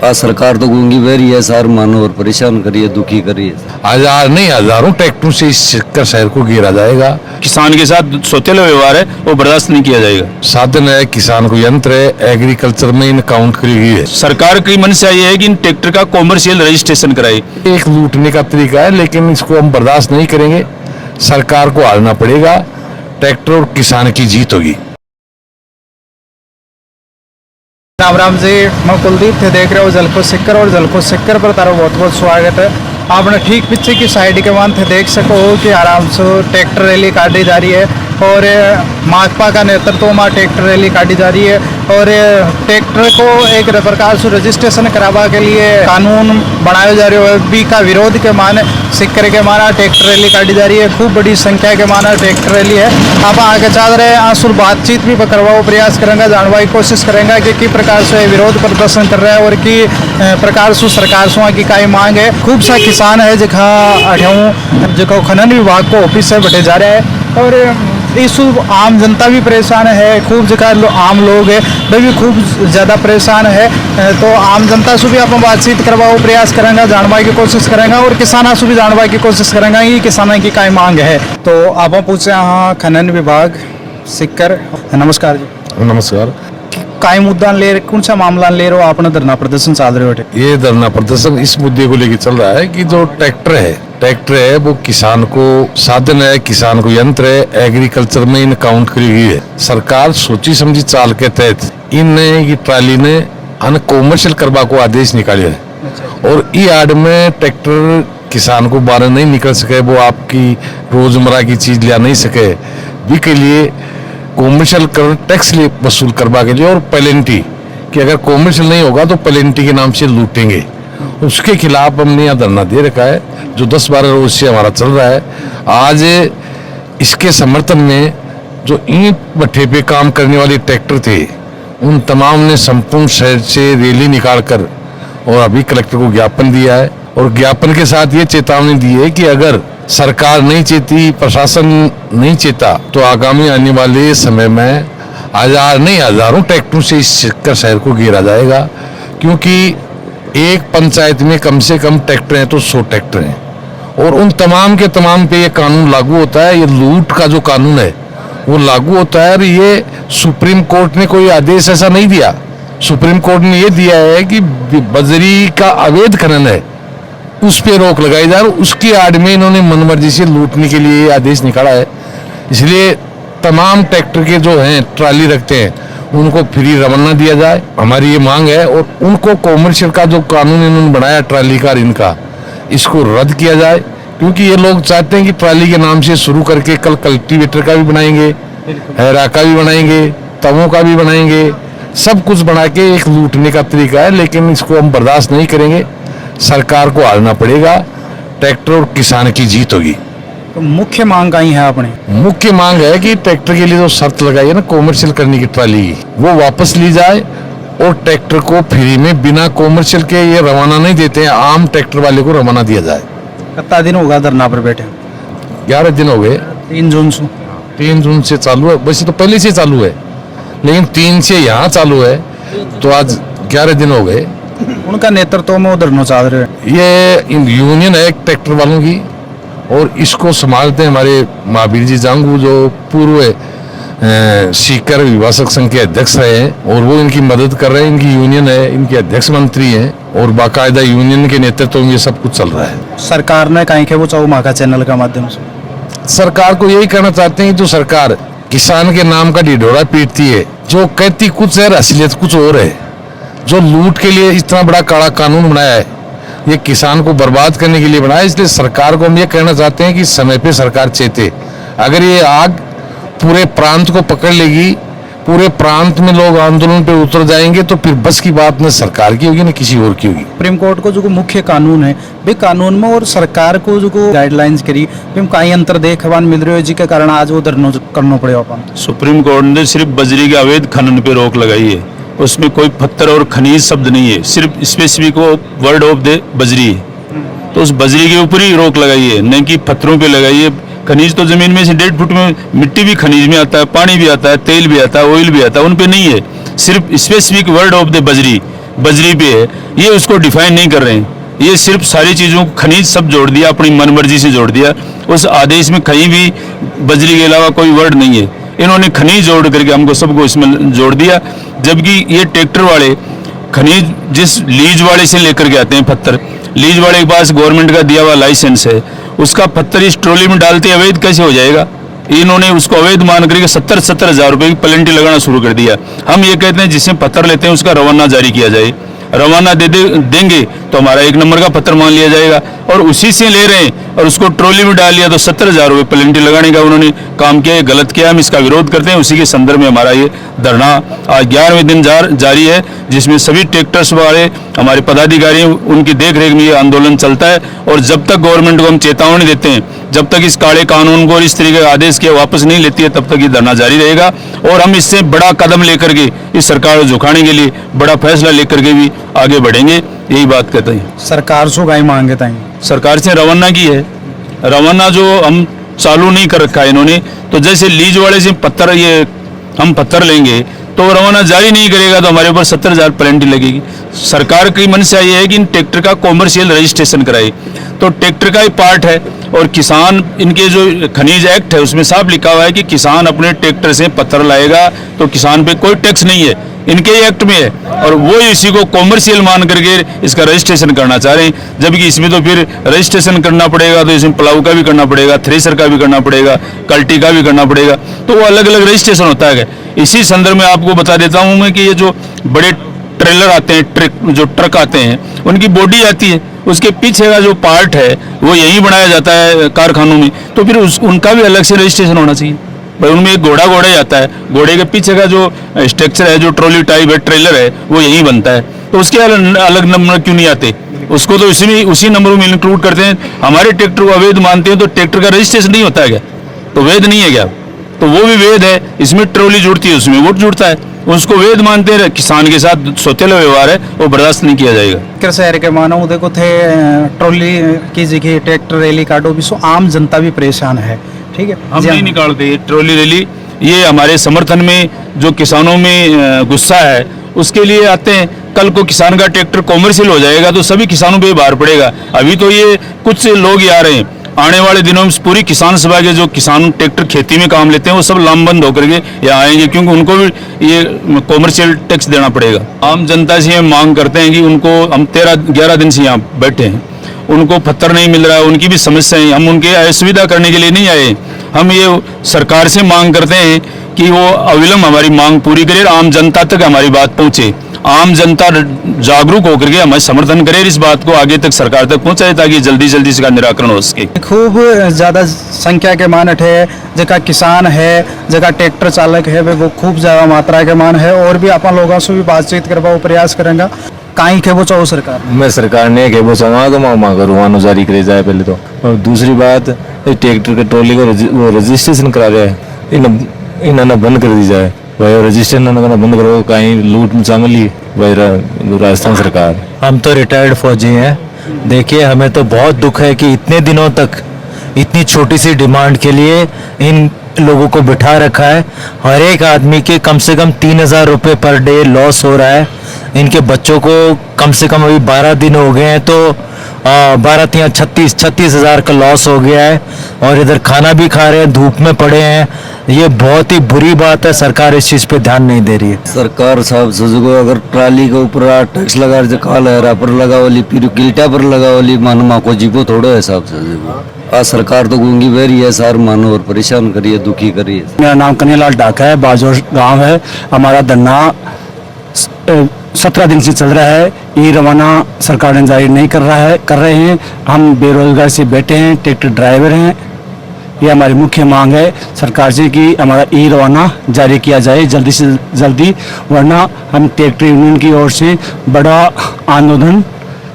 आज सरकार तो गूंगी बह रही है, सार मानो और परेशान करिए, दुखी करिए। हजार नहीं हजारों ट्रैक्टरों से इस शहर को घेरा जाएगा। किसान के साथ सौतेला व्यवहार है वो बर्दाश्त नहीं किया जाएगा। साधन है, किसान को यंत्र है, एग्रीकल्चर में इन काउंट करी गई है। सरकार की मंशा ये है कि इन ट्रैक्टर का कॉमर्शियल रजिस्ट्रेशन कराए। एक लूटने का तरीका है, लेकिन इसको हम बर्दाश्त नहीं करेंगे। सरकार को हारना पड़ेगा, ट्रैक्टर और किसान की जीत होगी। राम राम जी, मैं कुलदीप थे, देख रहे हो जलको सिक्कर, और जलको सिक्कर पर तारा बहुत बहुत स्वागत है। आपने ठीक पीछे की साइड के वन थे देख सको कि आराम से ट्रैक्टर रैली काटी जा रही है और माकपा का नेतृत्व में ट्रैक्टर रैली काटी जा रही है और ट्रैक्टर को एक प्रकार से रजिस्ट्रेशन करावा के लिए कानून बनाया जा रहा है। बी का विरोध के माने सिक्कर के माना ट्रैक्टर रैली काटी जा रही है। खूब बड़ी संख्या के माना ट्रैक्टर रैली है। आप आगे चल रहे आंसुर बातचीत भी करवाओ प्रयास करेंगे, जानने की कोशिश करेंगे कि प्रकार से विरोध प्रदर्शन कर रहा है और कि प्रकार से सरकार से की काय मांग है। खूब सा किसान है जखा जो खनन विभाग को ऑफिस से बैठे जा रहा है और इस आम जनता भी परेशान है। खूब जगह आम लोग है वे भी खूब ज़्यादा परेशान है। तो आम जनता से भी आप बातचीत करवाओ प्रयास करेंगे, जानने की कोशिश करेंगे और किसानों से भी जानने की कोशिश करेंगे कि किसानों की काय मांग है। तो आप पूछे हाँ खनन विभाग सिक्कर, नमस्कार जी। नमस्कार। काय मुद्दा ले रहे, कौन सा मामला ले रहे हो? आपने धरना प्रदर्शन चल रहे हो? ये धरना प्रदर्शन इस मुद्दे को लेकर चल रहा है कि जो ट्रैक्टर है वो किसान को साधन है, किसान को यंत्र है, एग्रीकल्चर में इन काउंट करी गई है। सरकार सोची समझी चाल के तहत इन ट्राली ने अन कॉमर्शियल करवा को आदेश निकाले है और ई आड़ में ट्रैक्टर किसान को बाहर नहीं निकल सके, वो आपकी रोजमर्रा की चीज ले नहीं सके, भी के लिए कॉमर्शियल कर टैक्स वसूल करवा के लिए और पेनल्टी कि अगर कॉमर्शियल नहीं होगा तो पेनल्टी के नाम से लूटेंगे। उसके खिलाफ हमने यहाँ धरना दे रखा है जो 10-12 रोज से हमारा चल रहा है। आज इसके समर्थन में जो ईंट भट्ठे पे काम करने वाले ट्रैक्टर थे उन तमाम ने संपूर्ण शहर से रैली निकालकर और अभी कलेक्टर को ज्ञापन दिया है और ज्ञापन के साथ ये चेतावनी दी है कि अगर सरकार नहीं चेती, प्रशासन नहीं चेता तो आगामी आने वाले समय में हजारों ट्रैक्टरों से इस शहर को घेरा जाएगा। क्योंकि एक पंचायत में कम से कम ट्रैक्टर हैं तो 100 ट्रैक्टर हैं और उन तमाम के तमाम पे ये कानून लागू होता है। ये लूट का जो कानून है वो लागू होता है और ये सुप्रीम कोर्ट ने कोई आदेश ऐसा नहीं दिया। सुप्रीम कोर्ट ने ये दिया है कि बजरी का अवैध खनन है उस पे रोक लगाई जाए, उसकी आड़ में इन्होंने मनमर्जी से लूटने के लिए आदेश निकाला है। इसलिए तमाम ट्रैक्टर के जो हैं ट्राली रखते हैं उनको फ्री रवाना दिया जाए, हमारी ये मांग है। और उनको कॉमर्शियल का जो कानून इन्होंने बनाया ट्राली का इनका, इसको रद्द किया जाए। क्योंकि ये लोग चाहते हैं कि ट्राली के नाम से शुरू करके कल कल्टीवेटर का भी बनाएंगे, हैरा का भी बनाएंगे, तवों का भी बनाएंगे, सब कुछ बना के एक लूटने का तरीका है। लेकिन इसको हम बर्दाश्त नहीं करेंगे, सरकार को हारना पड़ेगा, ट्रैक्टर और किसान की जीत होगी। तो मुख्य मांग आई है अपने? मुख्य मांग है कि ट्रैक्टर के लिए जो शर्त लगाई है ना कॉमर्शियल करने की ट्राली वो वापस ली जाए और ट्रैक्टर को फ्री में बिना कॉमर्शियल के ये रवाना नहीं देते हैं, आम ट्रैक्टर वाले को रवाना दिया जाए। कितना दिन होगा धरना पर बैठे? 11 दिन हो गए। 3 जून से 3 जून से चालू है, वैसे तो पहले से चालू है लेकिन 3 से यहाँ चालू है तो आज 11 दिन हो गए। उनका नेतृत्व में धरना चल रहे हैं। ये यूनियन है ट्रैक्टर वालों की और इसको संभालते हैं हमारे महावीर जी जांगू जो पूर्व सीकर विभाषक संघ के अध्यक्ष रहे हैं और वो इनकी मदद कर रहे हैं। इनकी यूनियन है, इनके अध्यक्ष मंत्री हैं और बाकायदा यूनियन के नेतृत्व में ये सब कुछ चल रहा है। सरकार ने कहीं के वो चौमा का चैनल के माध्यम से सरकार को यही कहना चाहते हैं कि जो सरकार किसान के नाम का ढिढोरा पीटती है, जो कहती कुछ है असलियत कुछ और है, जो लूट के लिए इतना बड़ा काला कानून बनाया है ये किसान को बर्बाद करने के लिए बनाया। इसलिए सरकार को हम ये कहना चाहते हैं कि समय पे सरकार चेते। अगर ये आग पूरे प्रांत को पकड़ लेगी, पूरे प्रांत में लोग आंदोलन पे उतर जाएंगे तो फिर बस की बात न सरकार की होगी न किसी और की होगी। सुप्रीम कोर्ट को जो मुख्य कानून है वे कानून में और सरकार को जो गाइडलाइंस करी कहीं अंतर देखवान मिल रहे हो जी के कारण आज वो धरना करना पड़ेगा अपन। सुप्रीम कोर्ट ने सिर्फ बजरी के अवैध खनन पे रोक लगाई है, उसमें कोई पत्थर और खनिज शब्द नहीं है, सिर्फ स्पेसिफिक वर्ड ऑफ द बजरी है। तो उस बजरी के ऊपर ही रोक लगाई है, न कि पत्थरों पे लगाई है। खनिज तो जमीन में से 1.5 फुट में मिट्टी भी खनिज में आता है, पानी भी आता है, तेल भी आता है, ऑयल भी आता है, उन पे नहीं है। सिर्फ स्पेसिफिक वर्ड ऑफ द बजरी बजरी पे है, ये उसको डिफाइन नहीं कर रहे हैं। ये सिर्फ सारी चीज़ों को खनिज सब जोड़ दिया, अपनी मनमर्जी से जोड़ दिया। उस आदेश में कहीं भी बजरी के अलावा कोई वर्ड नहीं है। इन्होंने खनिज जोड़ करके हमको सबको इसमें जोड़ दिया, जबकि ये ट्रैक्टर वाले खनिज जिस लीज वाले से लेकर के आते हैं पत्थर, लीज वाले के पास गवर्नमेंट का दिया हुआ लाइसेंस है, उसका पत्थर इस ट्रॉली में डालते अवैध कैसे हो जाएगा? इन्होंने उसको अवैध मान करके 70,000 रुपए की पेनल्टी लगाना शुरू कर दिया। हम ये कहते हैं जिससे पत्थर लेते हैं उसका रवाना जारी किया जाए, रवाना देंगे तो हमारा 1 नंबर का पत्थर मान लिया जाएगा, और उसी से ले रहे हैं और उसको ट्रॉली में डाल लिया तो 70,000 रुपये पेनल्टी लगाने का उन्होंने काम किया। गलत किया, हम इसका विरोध करते हैं। उसी के संदर्भ में हमारा ये धरना आज 11वें दिन जारी है, जिसमें सभी ट्रैक्टर्स वाले हमारे पदाधिकारी उनकी देखरेख में ये आंदोलन चलता है। और जब तक गवर्नमेंट को हम चेतावनी देते हैं, जब तक इस काले कानून को और इस तरीके के आदेश के वापस नहीं लेती है, तब तक ये धरना जारी रहेगा। और हम इससे बड़ा कदम लेकर के इस सरकार को झुकाने के लिए बड़ा फैसला लेकर के भी आगे बढ़ेंगे, यही बात कहते हैं। सरकार से गाय मांगे ताई सरकार से रवाना की है, रवाना जो हम चालू नहीं कर रखा है इन्होंने। तो जैसे लीज वाले से पत्थर ये हम पत्थर लेंगे तो रवाना जारी नहीं करेगा तो हमारे ऊपर 70,000 पेनल्टी लगेगी। सरकार की मंशा ये है कि इन ट्रैक्टर का कॉमर्शियल रजिस्ट्रेशन कराए, तो ट्रैक्टर का ही पार्ट है। और किसान, इनके जो खनिज एक्ट है उसमें साफ लिखा हुआ है कि किसान अपने ट्रैक्टर से पत्थर लाएगा तो किसान पे कोई टैक्स नहीं है, इनके ही एक्ट में है। और वो इसी को कॉमर्शियल मान करके इसका रजिस्ट्रेशन करना चाह रहे हैं, जबकि इसमें तो फिर रजिस्ट्रेशन करना पड़ेगा, तो इसमें प्लाऊ का भी करना पड़ेगा, थ्रेसर का भी करना पड़ेगा, कल्टी का भी करना पड़ेगा, तो वो अलग अलग रजिस्ट्रेशन होता है। इसी संदर्भ में आपको बता देता हूँ मैं कि ये जो बड़े ट्रेलर आते हैं, जो ट्रक आते हैं, उनकी बॉडी आती है, उसके पीछे का जो पार्ट है वो यहीं बनाया जाता है कारखानों में, तो फिर उनका भी अलग से रजिस्ट्रेशन होना चाहिए। भाई उनमें एक घोड़ा ही आता है, घोड़े के पीछे का जो स्ट्रक्चर है, जो ट्रॉली टाइप है, ट्रेलर है, वो यहीं बनता है, तो उसके अलग नंबर क्यों नहीं आते? उसको तो उसी नंबर में इंक्लूड करते हैं। हमारे ट्रैक्टर को अवैध मानते हैं तो ट्रैक्टर का रजिस्ट्रेशन नहीं होता है क्या? तो वैध नहीं है क्या? तो वो भी वैध है, इसमें ट्रॉली जुड़ती है, उसमें वोट जुड़ता है, उसको वैध मानते हैं। किसान के साथ सौतेला व्यवहार है, वो बर्दाश्त नहीं किया जाएगा। शहर के मानव देखो थे ट्रॉली की जगह ट्रैक्टर रैली काटो भी, सो आम जनता भी परेशान है। ठीक है, हम नहीं निकालते ये ट्रॉली रैली, ये हमारे समर्थन में जो किसानों में गुस्सा है उसके लिए आते हैं। कल को किसान का ट्रैक्टर कॉमर्शियल हो जाएगा तो सभी किसानों पे भार पड़ेगा। अभी तो ये कुछ लोग ही आ रहे हैं, आने वाले दिनों में पूरी किसान सभा के जो किसान ट्रैक्टर खेती में काम लेते हैं वो सब लामबंद होकर के यहाँ आएंगे, क्योंकि उनको भी ये कॉमर्शियल टैक्स देना पड़ेगा। आम जनता से हम मांग करते हैं कि उनको, हम 11 दिन से यहाँ बैठे हैं, उनको पत्थर नहीं मिल रहा है, उनकी भी समस्या है। हम उनके असुविधा करने के लिए नहीं आए, हम ये सरकार से मांग करते हैं कि वो अविलंब हमारी मांग पूरी करे, आम जनता तक हमारी बात पहुंचे, आम जनता जागरूक होकर के हमारे समर्थन करे, इस बात को आगे तक सरकार तक पहुंचाए ताकि जल्दी जल्दी इसका निराकरण हो सके। खूब ज़्यादा संख्या के मानट है, जगह किसान है, जगह ट्रैक्टर चालक है, वो खूब ज़्यादा मात्रा के मान है। और भी अपन लोगों से भी बातचीत करवा प्रयास करेंगे। काई के वो चाहो सरकार, मैं सरकार ने के वो चाहूँगा माँ करवानो जारी करे जाए पहले तो। और दूसरी बात, ट्रैक्टर के ट्रॉली को वो रजिस्ट्रेशन करा रहे हैं, इन्होंने बंद कर दी जाए भाई, रजिस्ट्रेशन बंद करो, कहीं लूट चांगली भाई राजस्थान सरकार। हम तो रिटायर्ड फौजी हैं, देखिए हमें तो बहुत दुख है कि इतने दिनों तक इतनी छोटी सी डिमांड के लिए इन लोगों को बिठा रखा है। हर एक आदमी के कम से कम 3,000 रुपये पर डे लॉस हो रहा है। इनके बच्चों को कम से कम अभी 12 दिन हो गए हैं, तो 12 36 हज़ार का लॉस हो गया है। और इधर खाना भी खा रहे हैं, धूप में पड़े हैं। ये बहुत ही बुरी बात है, सरकार इस चीज़ पे ध्यान नहीं दे रही है। सरकार साहब सजगो अगर ट्राली के ऊपर टैक्स लगा रहे, काल है पर लगावली, फिर गिल्टा पर लगावली, मानो को जीवो थोड़ा हिसाब से आज सरकार तो गूंगी बह रही है, सार मानो और परेशान करिए, दुखी करिए। मेरा नाम कन्हैयालाल डाका है, बाजोर गांव है। हमारा धरना 17 दिन से चल रहा है। ये रवाना सरकार ने जारी नहीं कर रहे हैं। हम बेरोजगार से बैठे हैं, ट्रैक्टर ड्राइवर हैं। ये हमारी मुख्य मांग है सरकार से कि हमारा ई रवाना जारी किया जाए जल्दी से जल्दी, वरना हम ट्रैक्टर यूनियन की ओर से बड़ा आंदोलन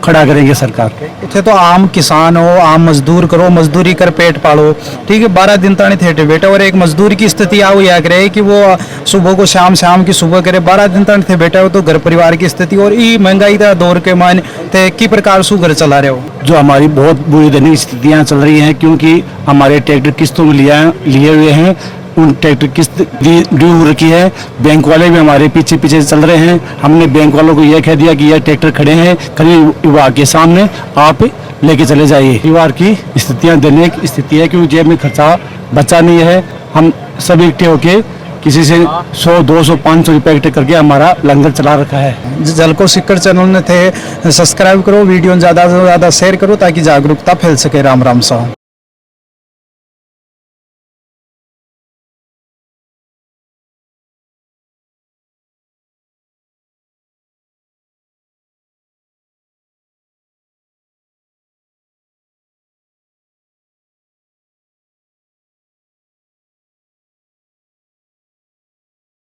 खड़ा करेंगे सरकार के। इतने तो आम किसान हो, आम मजदूर करो, मजदूरी कर पेट पालो। ठीक है, 12 दिन ताने थे बेटे, और एक मजदूर की स्थिति आओ या करे कि वो सुबह को शाम की सुबह करे, 12 दिन ताने थे बेटा हो तो घर परिवार की स्थिति और ये महंगाई का दौर के मान थे की प्रकार से घर चला रहे हो। जो हमारी बहुत बुरी दैनिक स्थितियाँ चल रही हैं, क्योंकि हमारे ट्रैक्टर किस्तों में लिए हुए हैं। उन ट्रैक्टर किस्त ड्यू हो रखी है। बैंक वाले भी हमारे पीछे पीछे चल रहे हैं। हमने बैंक वालों को यह कह दिया कि यह ट्रैक्टर खड़े हैं खरीद विभाग के सामने, आप लेके चले जाइए। परिवार की स्थितियां देने की स्थिति है क्योंकि जेब में खर्चा बचा नहीं है। हम सब इकट्ठे होके किसी से 100, 200, 500 रुपये इकट्ठे करके हमारा लंगर चला रखा है। जलको सिक्कर चैनल ने थे सब्सक्राइब करो, वीडियो ज़्यादा से ज़्यादा शेयर करो ताकि जागरूकता फैल सके। राम राम साहब।